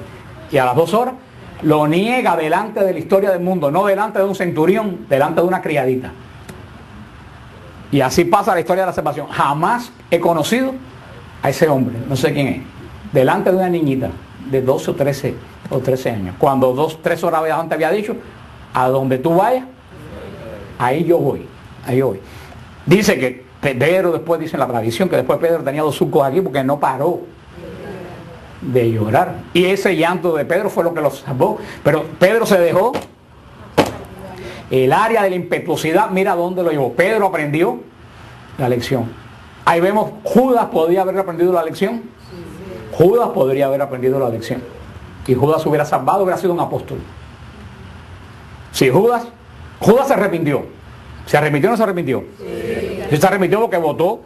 Y a las 2 horas, lo niega delante de la historia del mundo, no delante de un centurión, delante de una criadita. Y así pasa la historia de la salvación. Jamás he conocido a ese hombre, no sé quién es, delante de una niñita de 12 o 13 años. Cuando 3 horas antes había dicho, a donde tú vayas, ahí yo voy. Dice que Pedro, después dice en la tradición, que después Pedro tenía 2 surcos aquí porque no paró de llorar. Y ese llanto de Pedro fue lo que lo salvó. Pero Pedro se dejó. El área de la impetuosidad, mira dónde lo llevó. Pedro aprendió la lección. Ahí vemos, Judas podría haber aprendido la lección. Judas podría haber aprendido la lección. Y Judas se hubiera salvado, hubiera sido un apóstol. Si Judas se arrepintió. ¿Se arrepintió o no se arrepintió? Sí. Se arrepintió porque votó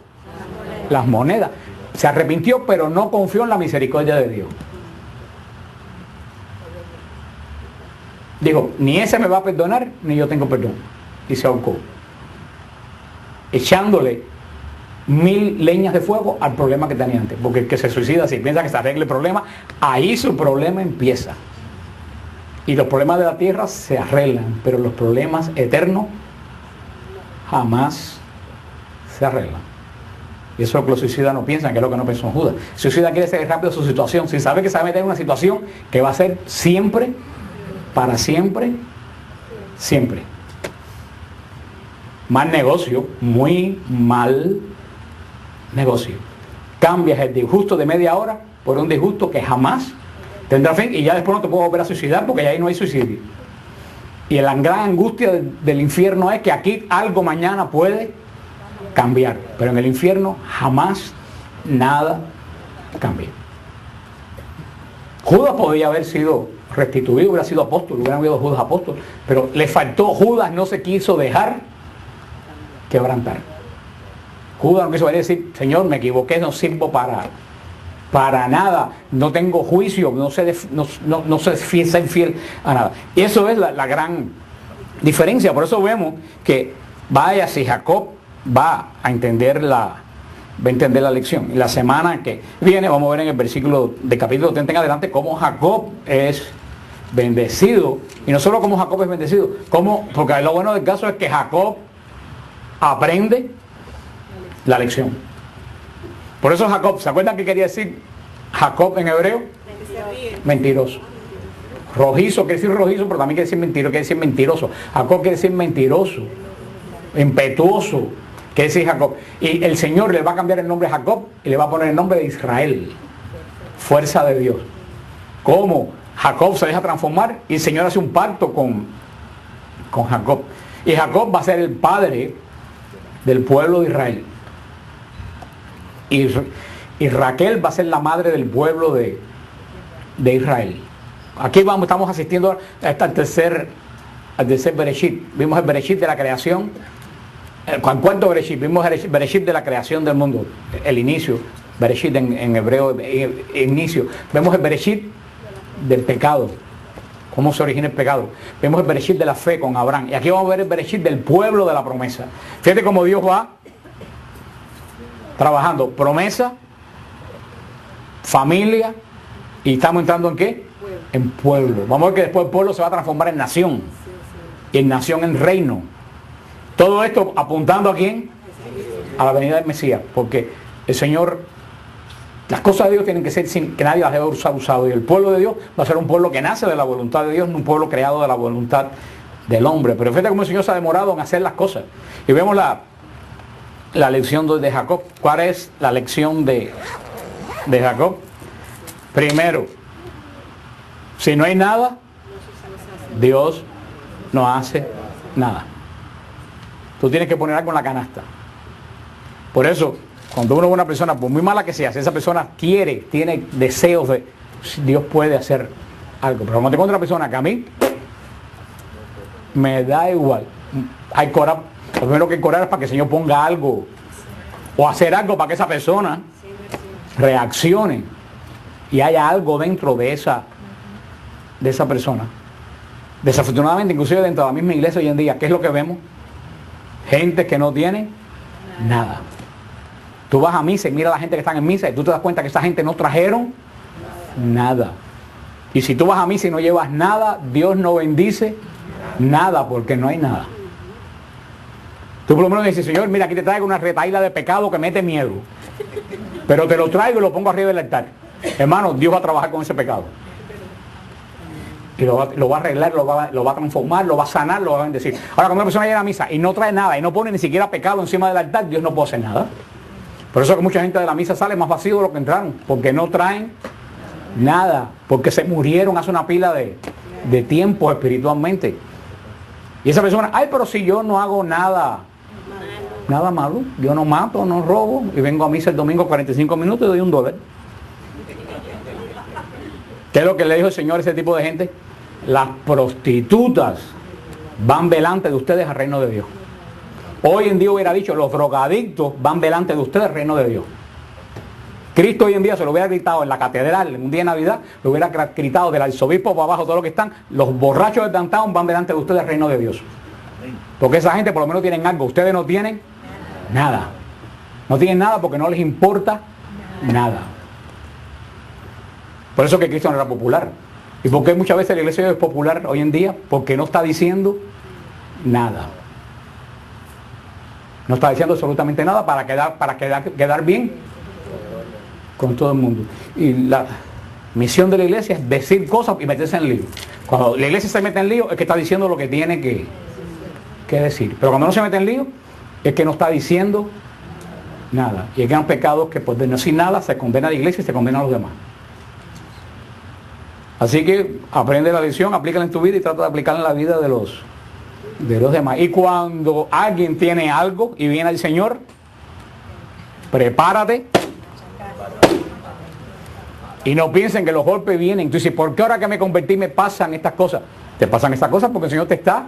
las monedas. Se arrepintió, pero no confió en la misericordia de Dios. Dijo, ni ese me va a perdonar, ni yo tengo perdón. Y se ahorcó. Echándole 1000 leñas de fuego al problema que tenía antes. Porque el que se suicida, si piensa que se arregle el problema, ahí su problema empieza. Y los problemas de la tierra se arreglan, pero los problemas eternos jamás se arreglan. Y eso es lo que los suicidas no piensan, que es lo que no pensó Judas. El suicida quiere ser rápido su situación, sin saber que se va a meter en una situación que va a ser siempre, para siempre, siempre. Mal negocio, muy mal negocio. Cambias el disgusto de media hora por un disgusto que jamás tendrá fin, y ya después no te puedo volver a suicidar porque ya ahí no hay suicidio. Y la gran angustia del infierno es que aquí algo mañana puede cambiar, pero en el infierno jamás nada cambia. Judas podría haber sido restituido, hubiera sido apóstol, hubieran habido Judas apóstol, pero le faltó. Judas no se quiso dejar quebrantar. Judas no quiso decir, Señor, me equivoqué, no sirvo para nada, no tengo juicio, no sé ser fiel a nada. Y eso es la gran diferencia. Por eso vemos que, vaya, si Jacob va a entender la lección. Y la semana que viene vamos a ver en el versículo de capítulo 30 en adelante cómo Jacob es bendecido. Y no solo cómo Jacob es bendecido, porque lo bueno del caso es que Jacob aprende la lección. Por eso Jacob, ¿se acuerdan qué quería decir Jacob en hebreo? Mentiroso. Rojizo quiere decir rojizo, pero también quiere decir mentiroso. Jacob quiere decir mentiroso, impetuoso, quiere decir Jacob. Y el Señor le va a cambiar el nombre a Jacob y le va a poner el nombre de Israel, fuerza de Dios. ¿Cómo? Jacob se deja transformar y el Señor hace un pacto con Jacob. Y Jacob va a ser el padre del pueblo de Israel. Y Raquel va a ser la madre del pueblo de Israel. Aquí estamos asistiendo al tercer Bereshit. Vimos el Bereshit de la creación. El cuarto Bereshit, vimos el Bereshit de la creación del mundo. El inicio, Bereshit en hebreo, inicio. Vemos el Bereshit del pecado. Cómo se origina el pecado. Vemos el Bereshit de la fe con Abraham. Y aquí vamos a ver el Bereshit del pueblo de la promesa. Fíjate cómo Dios va trabajando. Promesa, familia, y estamos entrando ¿en qué? En pueblo. Vamos a ver que después el pueblo se va a transformar en nación. Y en nación en reino. Todo esto apuntando ¿a quién? A la venida del Mesías. Porque el Señor, las cosas de Dios tienen que ser sin que nadie las haya usado. Y el pueblo de Dios va a ser un pueblo que nace de la voluntad de Dios, no un pueblo creado de la voluntad del hombre. Pero fíjate cómo el Señor se ha demorado en hacer las cosas. Y vemos la lección de Jacob. ¿Cuál es la lección de Jacob? Primero, si no hay nada, Dios no hace nada. Tú tienes que poner algo en la canasta. Por eso, cuando uno ve una persona, por muy mala que sea, si esa persona tiene deseos de, Dios puede hacer algo. Pero cuando te encuentras una persona que a mí me da igual, hay que orar. Lo primero que hay que orar es para que el Señor ponga algo o hacer algo para que esa persona reaccione y haya algo dentro de esa persona. Desafortunadamente, inclusive dentro de la misma iglesia hoy en día, ¿qué es lo que vemos? Gente que no tiene nada. Tú vas a misa y mira a la gente que está en misa y tú te das cuenta que esa gente no trajeron nada. Y si tú vas a misa y no llevas nada, Dios no bendice nada porque no hay nada. Tú por lo menos dices, Señor, mira, aquí te traigo una retahíla de pecado que mete miedo. Pero te lo traigo y lo pongo arriba del altar. Hermano, Dios va a trabajar con ese pecado. Y lo va a arreglar, lo va a transformar, lo va a sanar, lo va a bendecir. Ahora, cuando una persona llega a misa y no trae nada y no pone ni siquiera pecado encima del altar, Dios no puede hacer nada. Por eso que mucha gente de la misa sale más vacío de lo que entraron, porque no traen nada, porque se murieron hace una pila de tiempo espiritualmente. Y esa persona, ay, pero si yo no hago nada malo, yo no mato, no robo, y vengo a misa el domingo 45 minutos y doy $1. ¿Qué es lo que le dijo el Señor a ese tipo de gente? Las prostitutas van delante de ustedes al reino de Dios. Hoy en día hubiera dicho, los drogadictos van delante de ustedes al reino de Dios. Cristo hoy en día se lo hubiera gritado en la catedral, en un día de Navidad, lo hubiera gritado del arzobispo para abajo, todo lo que están, los borrachos de downtown van delante de ustedes al reino de Dios. Porque esa gente por lo menos tienen algo, ustedes no tienen nada. No tienen nada porque no les importa nada. Por eso que Cristo no era popular. ¿Y por qué muchas veces la iglesia es popular hoy en día? Porque no está diciendo nada. No está diciendo absolutamente nada para quedar bien con todo el mundo. Y la misión de la iglesia es decir cosas y meterse en lío. Cuando la iglesia se mete en lío es que está diciendo lo que tiene que decir. Pero cuando no se mete en lío es que no está diciendo nada. Y hay pecados que por no decir nada se condena a la iglesia y se condena a los demás. Así que aprende la lección, aplícala en tu vida y trata de aplicarla en la vida de los demás. Y cuando alguien tiene algo y viene al Señor, prepárate. Y no piensen que los golpes vienen. Tú dices, ¿por qué ahora que me convertí me pasan estas cosas? Te pasan estas cosas porque el Señor te está.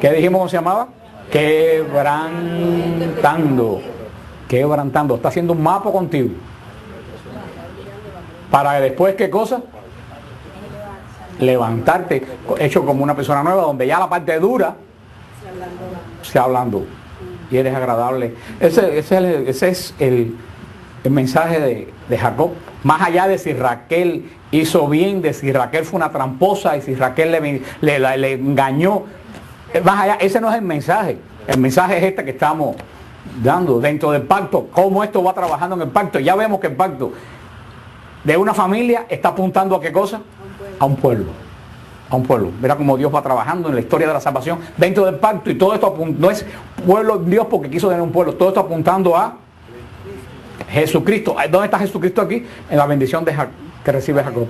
¿Qué dijimos cómo se llamaba? Quebrantando. Está haciendo un mapa contigo. Para después, ¿qué cosa? Levantarte, hecho como una persona nueva, donde ya la parte dura se hablando y eres agradable. Ese es el mensaje de Jacob. Más allá de si Raquel hizo bien, de si Raquel fue una tramposa y si Raquel le engañó, más allá, ese no es el mensaje. El mensaje es este que estamos dando dentro del pacto, cómo esto va trabajando en el pacto. Ya vemos que el pacto de una familia está apuntando a qué cosa? A un pueblo. A un pueblo. Mira cómo Dios va trabajando en la historia de la salvación dentro del pacto, y todo esto no es pueblo Dios porque quiso tener un pueblo, todo esto apuntando a Jesucristo. ¿Dónde está Jesucristo aquí? En la bendición que recibe Jacob.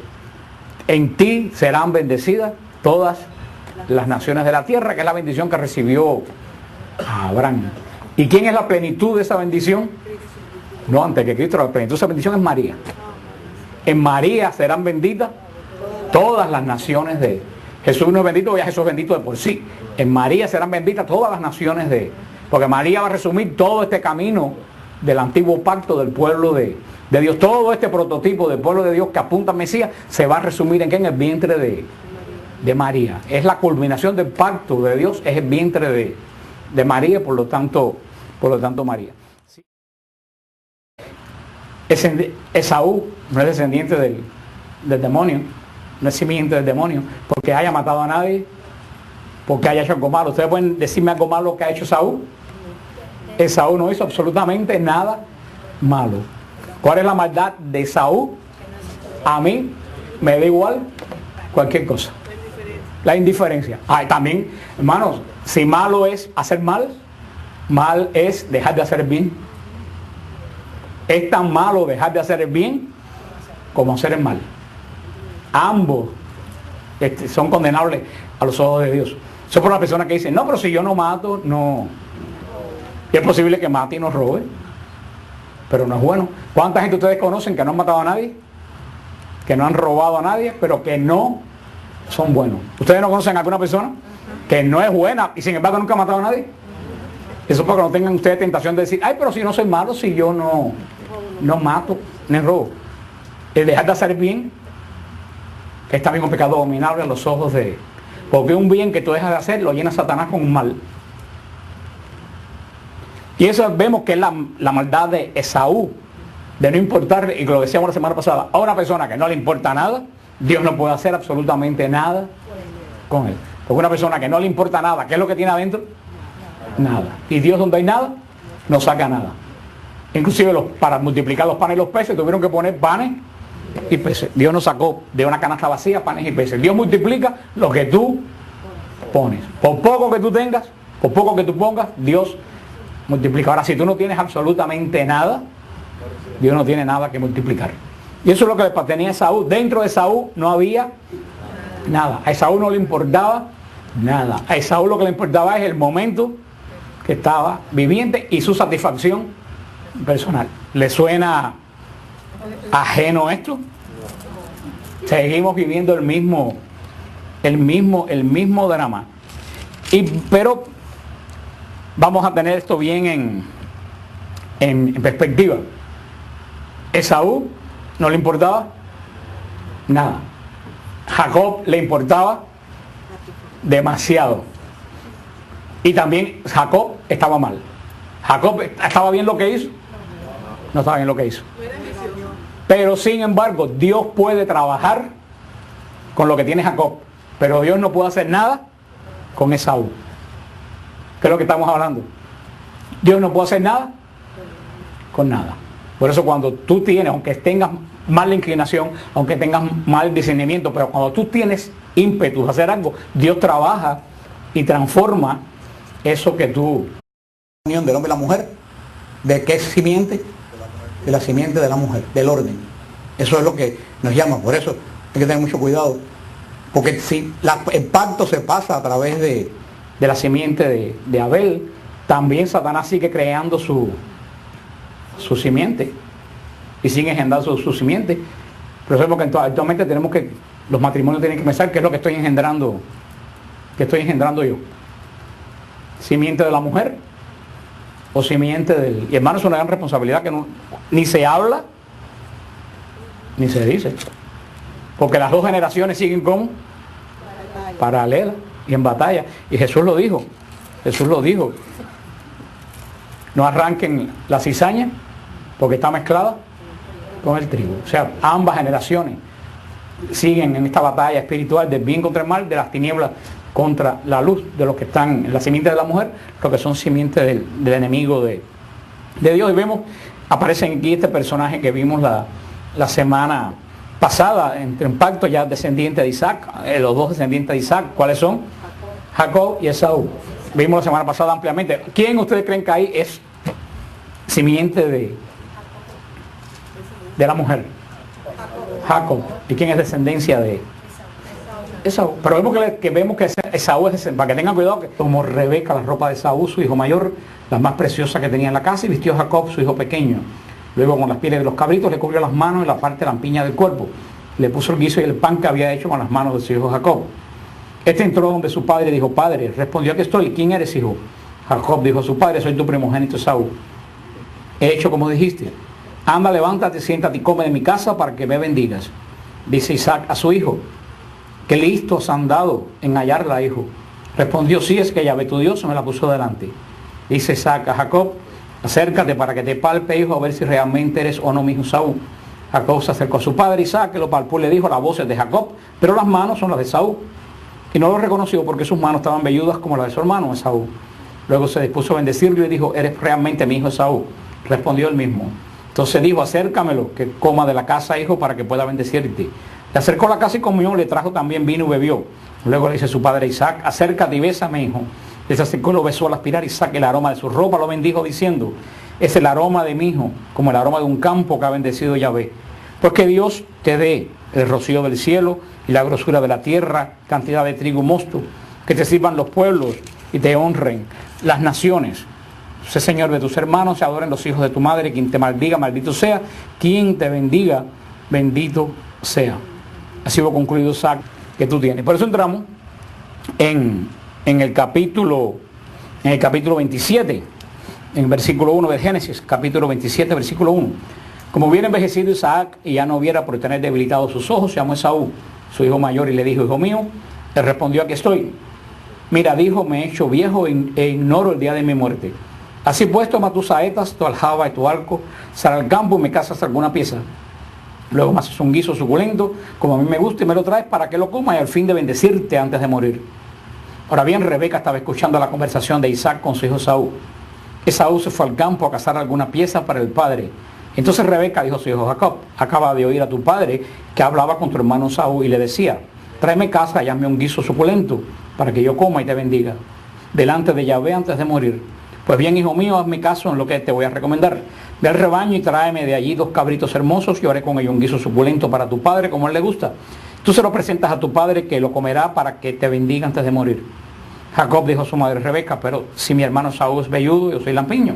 En ti serán bendecidas todas las naciones de la tierra, que es la bendición que recibió Abraham. ¿Y quién es la plenitud de esa bendición? No, antes que Cristo, la plenitud de esa bendición es María. En María serán benditas todas las naciones de... Jesús no es bendito, ya Jesús es bendito de por sí. En María serán benditas todas las naciones de... Porque María va a resumir todo este camino del antiguo pacto del pueblo de Dios. Todo este prototipo del pueblo de Dios que apunta al Mesías se va a resumir en el vientre de María. Es la culminación del pacto de Dios, es el vientre de María, por lo tanto María. Esaú no es descendiente del demonio, no es simiente del demonio, porque haya matado a nadie, porque haya hecho algo malo. ¿Ustedes pueden decirme algo malo que ha hecho Esaú? Esaú no hizo absolutamente nada malo. ¿Cuál es la maldad de Esaú? A mí me da igual cualquier cosa. La indiferencia. También, hermanos, si malo es hacer mal es dejar de hacer el bien. Es tan malo dejar de hacer el bien como hacer el mal. Ambos son condenables a los ojos de Dios. Eso por la persona que dice, no, pero si yo no mato, no. Y es posible que mate y no robe, pero no es bueno. ¿Cuánta gente ustedes conocen que no han matado a nadie? Que no han robado a nadie, pero que no son buenos. ¿Ustedes no conocen a alguna persona que no es buena y sin embargo nunca ha matado a nadie? Eso porque no tengan ustedes tentación de decir, ay, pero si no soy malo, si yo no mato, ni robo. El dejar de hacer bien, que es también un pecado abominable a los ojos de... Porque un bien que tú dejas de hacer, lo llena Satanás con un mal. Y eso vemos que es la maldad de Esaú, de no importar, y lo decíamos la semana pasada, a una persona que no le importa nada, Dios no puede hacer absolutamente nada con él. Porque una persona que no le importa nada, ¿qué es lo que tiene adentro? Nada. Y Dios, donde hay nada, no saca nada. Inclusive para multiplicar los panes y los peces tuvieron que poner panes y peces. Dios no sacó de una canasta vacía panes y peces. Dios multiplica lo que tú pones. Por poco que tú tengas, por poco que tú pongas, Dios multiplica. Ahora, si tú no tienes absolutamente nada, Dios no tiene nada que multiplicar. Y eso es lo que le pertenecía a Esaú. Dentro de Esaú no había nada. A Esaú no le importaba nada. A Esaú lo que le importaba es el momento que estaba viviente y su satisfacción personal. ¿Le suena ajeno esto? Seguimos viviendo el mismo drama. Pero vamos a tener esto bien en perspectiva. Esaú no le importaba nada. Jacob le importaba demasiado. Y también Jacob estaba mal. Jacob estaba bien lo que hizo. No estaba bien lo que hizo. Pero sin embargo, Dios puede trabajar con lo que tiene Jacob. Pero Dios no puede hacer nada con Esaú. ¿Qué es lo que estamos hablando? Dios no puede hacer nada con nada. Por eso cuando tú tienes, aunque tengas mala inclinación, aunque tengas mal discernimiento, pero cuando tú tienes ímpetu de hacer algo, Dios trabaja y transforma eso que tú... La unión del hombre y la mujer, ¿de qué simiente? De la simiente de la mujer, del orden. Eso es lo que nos llama. Por eso hay que tener mucho cuidado. Porque si el pacto se pasa a través de la simiente de Abel, también Satanás sigue creando su simiente y sigue engendrando su simiente. Pero eso es porque actualmente tenemos que, los matrimonios tienen que pensar qué es lo que estoy engendrando yo. Simiente de la mujer o simiente del... Y hermano, es una gran responsabilidad que ni se habla ni se dice, porque las dos generaciones siguen como paralelas y en batalla. Y Jesús lo dijo, no arranquen la cizaña porque está mezclada con el trigo. O sea, ambas generaciones siguen en esta batalla espiritual del bien contra el mal, de las tinieblas contra la luz, de los que están en la simiente de la mujer, los que son simientes del enemigo de Dios. Y vemos, aparecen aquí este personaje que vimos la semana pasada, entre un pacto ya descendiente de Isaac, los dos descendientes de Isaac, ¿cuáles son? Jacob y Esaú. Vimos la semana pasada ampliamente. ¿Quién ustedes creen que ahí es simiente de la mujer? Jacob. ¿Y quién es descendencia de Esaú? Pero vemos que Esaú es descendencia. Para que tengan cuidado, que tomó Rebeca la ropa de Esaú, su hijo mayor, la más preciosa que tenía en la casa, y vistió a Jacob, su hijo pequeño. Luego con las pieles de los cabritos le cubrió las manos y la parte de la lampiña del cuerpo. Le puso el guiso y el pan que había hecho con las manos de su hijo Jacob. Este entró donde su padre y dijo: Padre. Respondió: Aquí estoy. ¿Quién eres, hijo? Jacob dijo a su padre: Soy tu primogénito Esaú. He hecho como dijiste. Anda, levántate, siéntate y come de mi casa para que me bendigas. Dice Isaac a su hijo: Qué listos han dado en hallarla, hijo. Respondió: Sí, es que Yahvé tu Dios me la puso delante. Dice Isaac a Jacob: Acércate para que te palpe, hijo, a ver si realmente eres o no mi hijo Esaú. Jacob se acercó a su padre Isaac, que lo palpó y le dijo: La voz es de Jacob, pero las manos son las de Esaú. Y no lo reconoció porque sus manos estaban velludas como las de su hermano Esaú. Luego se dispuso a bendecirlo y dijo: Eres realmente mi hijo Esaú. Respondió él mismo. Entonces dijo: Acércamelo, que coma de la casa, hijo, para que pueda bendecirte. Le acercó a la casa y comió, le trajo también vino y bebió. Luego le dice su padre Isaac: Acércate y bésame, hijo. Le se acercó y lo besó al aspirar. Isaac, el aroma de su ropa, lo bendijo diciendo: Es el aroma de mi hijo, como el aroma de un campo que ha bendecido Yahvé. Pues que Dios te dé el rocío del cielo y la grosura de la tierra, cantidad de trigo y mosto, que te sirvan los pueblos y te honren las naciones. Sé Señor de tus hermanos, se adoren los hijos de tu madre. Quien te maldiga, maldito sea. Quien te bendiga, bendito sea. Así va concluido Isaac que tú tienes. Por eso entramos en el capítulo 27, en versículo 1 de Génesis, capítulo 27, versículo 1. Como hubiera envejecido Isaac y ya no hubiera por tener debilitados sus ojos, llamó a Esaú, su hijo mayor, y le dijo: Hijo mío. Le respondió: Aquí estoy. Mira, dijo, me he hecho viejo e ignoro el día de mi muerte. Así pues, toma tus saetas, tu aljaba y tu arco, sal al campo y me cazas alguna pieza. Luego me haces un guiso suculento, como a mí me gusta, y me lo traes para que lo coma y al fin de bendecirte antes de morir. Ahora bien, Rebeca estaba escuchando la conversación de Isaac con su hijo Esaú. Esaú se fue al campo a cazar alguna pieza para el padre. Entonces Rebeca dijo a su hijo Jacob: Acaba de oír a tu padre que hablaba con tu hermano Esaú y le decía: Tráeme caza y hazme un guiso suculento para que yo coma y te bendiga delante de Yahvé antes de morir. Pues bien, hijo mío, hazme caso en lo que te voy a recomendar. Ve al rebaño y tráeme de allí 2 cabritos hermosos y haré con ellos un guiso suculento para tu padre, como a él le gusta. Tú se lo presentas a tu padre, que lo comerá para que te bendiga antes de morir. Jacob dijo a su madre Rebeca: Pero si mi hermano Esaú es velludo, yo soy lampiño.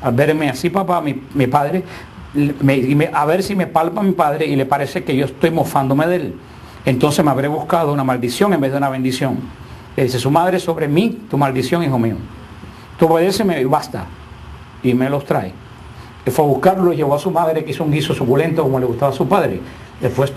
Al verme así, papá, mi padre, a ver si me palpa mi padre y le parece que yo estoy mofándome de él. Entonces me habré buscado una maldición en vez de una bendición. Le dice su madre: Sobre mí tu maldición, hijo mío. Tú obedéceme y basta. Y me los trae. Y fue a buscarlo y llevó a su madre, que hizo un guiso suculento como le gustaba a su padre. Después